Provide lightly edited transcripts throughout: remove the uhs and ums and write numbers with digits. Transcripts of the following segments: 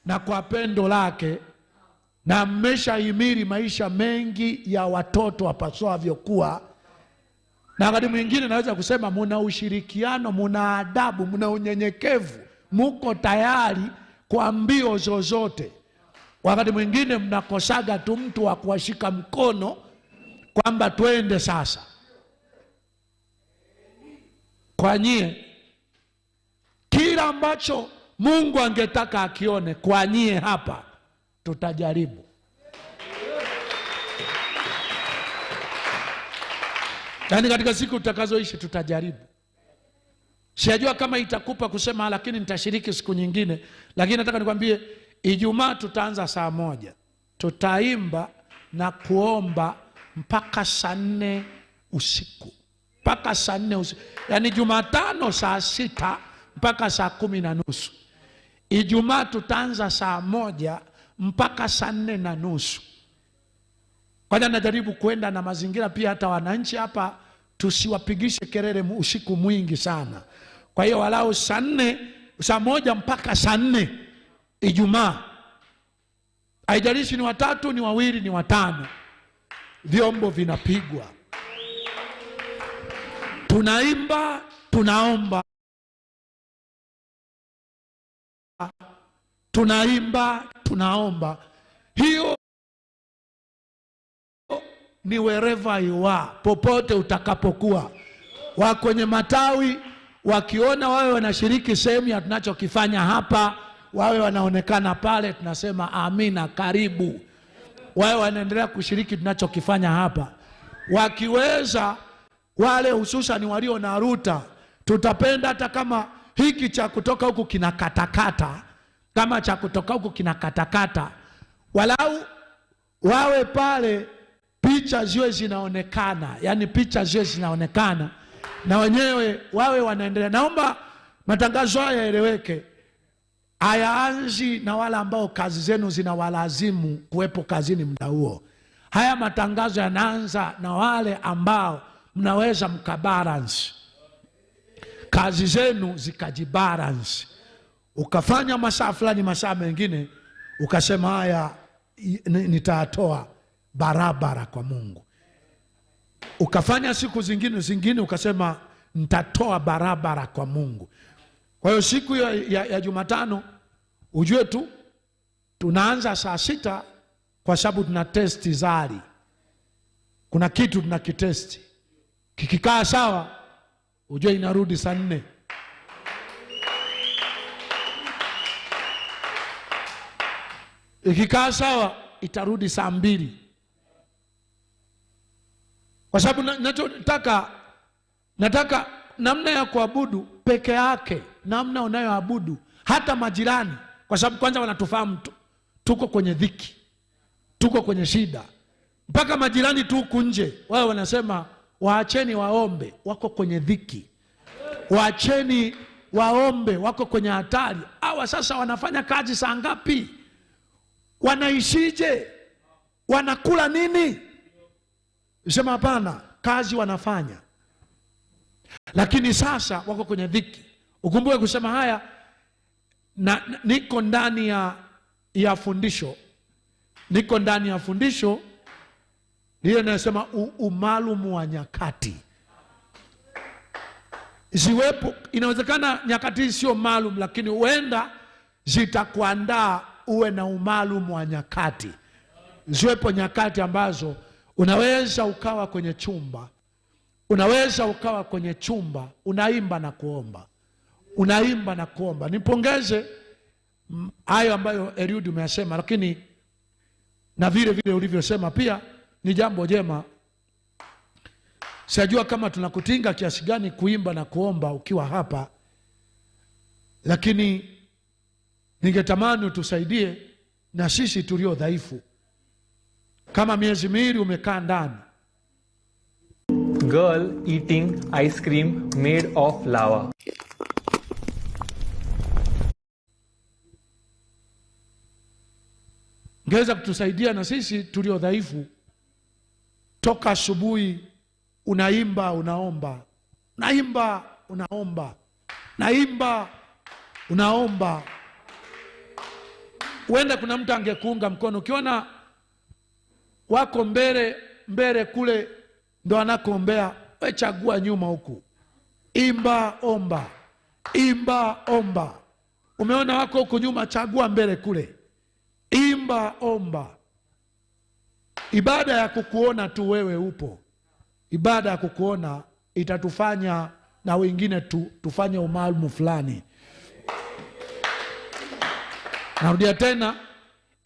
na kwa pendo lake, na mmeshahimili maisha mengi ya watoto wapaswavyo kuwa. Na wakati mwingine naweza kusema muna ushirikiano, muna adabu, muna unyenyekevu, muko tayari kwa mbio zozote. Wakati mwingine mnakosaga tu mtu wa kuwashika mkono kwamba twende sasa. Kwa nyie, kila ambacho Mungu angetaka akione kwa nyie hapa, tutajaribu. Yaani katika siku tutakazoishi tutajaribu. Sijajua kama itakupa kusema lakini nitashiriki siku nyingine, lakini nataka nikwambie Ijumaa tutaanza saa 1. Tutaimba na kuomba mpaka saa 4 usiku. Mpaka saa 4 usiku. Yaani Jumatano saa 6 mpaka saa 10:30. Ijumaa tutaanza saa 1 mpaka saa 4:30. Kwanza najaribu kwenda na mazingira pia, hata wananchi hapa tusiwapigishe kelele usiku mwingi sana. Kwa hiyo walau saa 1 mpaka saa 4 Ijumaa. Haijalishi ni watatu, ni wawili, ni watano, vyombo vinapigwa, tunaimba, tunaomba, tunaimba, tunaomba. Hiyo ni wherever you are, popote utakapokuwa. Wa kwenye matawi wakiona wawe wanashiriki sehemu ya tunachokifanya hapa, wawe wanaonekana pale, tunasema amina, karibu. Wawe wanaendelea kushiriki tunachokifanya hapa. Wakiweza wale hususan walio na ruta, tutapenda hata kama hiki cha kutoka huku kinakatakata, kama cha kutoka huku kinakatakata, walau wawe pale, picha ziwe zinaonekana, yani picha ziwe zinaonekana, na wenyewe wawe wanaendelea. Naomba matangazo haya yaeleweke. Hayaanzi na wale ambao kazi zenu zinawalazimu kuwepo kazini muda huo. Haya matangazo yanaanza na wale ambao mnaweza mkabalance kazi zenu, zikajibalance. Ukafanya masaa fulani, masaa mengine ukasema haya nitatoa barabara kwa Mungu. Ukafanya siku zingine ukasema nitatoa barabara kwa Mungu. Kwa hiyo siku ya Jumatano ujue tu tunaanza saa 6 kwa sababu tuna testi zari. Kuna kitu tunakitesti. Kikikaa sawa ujue inarudi saa 4. Ikikaa sawa itarudi saa 2. Kwa sababu nataka namna ya kuabudu peke yake, namna unayoabudu hata majirani, kwa sababu kwanza wanatufahamu tuko kwenye dhiki, tuko kwenye shida. Mpaka majirani tu huku nje wao wanasema waacheni waombe, wako kwenye dhiki. Waacheni waombe, wako kwenye hatari. Hawa sasa wanafanya kazi saa ngapi? Wanaishije? Wanakula nini? Sema hapana, kazi wanafanya, lakini sasa wako kwenye dhiki. Ukumbuke kusema haya niko ndani ya fundisho. Niko ndani ya fundisho lile linasema umaalumu wa nyakati. Ziwepo, inawezekana nyakati sio maalum, lakini huenda zitakuandaa uwe na umaalumu wa nyakati. Ziwepo nyakati ambazo unaweza ukawa kwenye chumba, unaimba na kuomba, unaimba na kuomba. Nipongeze hayo ambayo Eliud umeyasema, lakini na vile ulivyosema pia ni jambo jema. Sijajua kama tunakutinga kiasi gani kuimba na kuomba ukiwa hapa, lakini ningetamani utusaidie na sisi tulio dhaifu. Kama miezi miwili umekaa ndani. Girl eating ice cream made of lava. Ngeweza kutusaidia na sisi tulio dhaifu. Toka asubuhi unaimba, unaomba, naimba, unaomba, naimba, unaomba. Huenda kuna mtu angekuunga mkono. Ukiona wako mbele kule ndo anakoombea, we chagua nyuma huku, imba omba, imba omba. Umeona wako huku nyuma, chagua mbele kule, imba omba. Ibada ya kukuona tu wewe upo, ibada ya kukuona itatufanya na wengine tufanye umaalumu fulani. Narudia tena,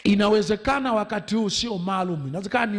inawezekana wakati huu sio maalum, inawezekana ni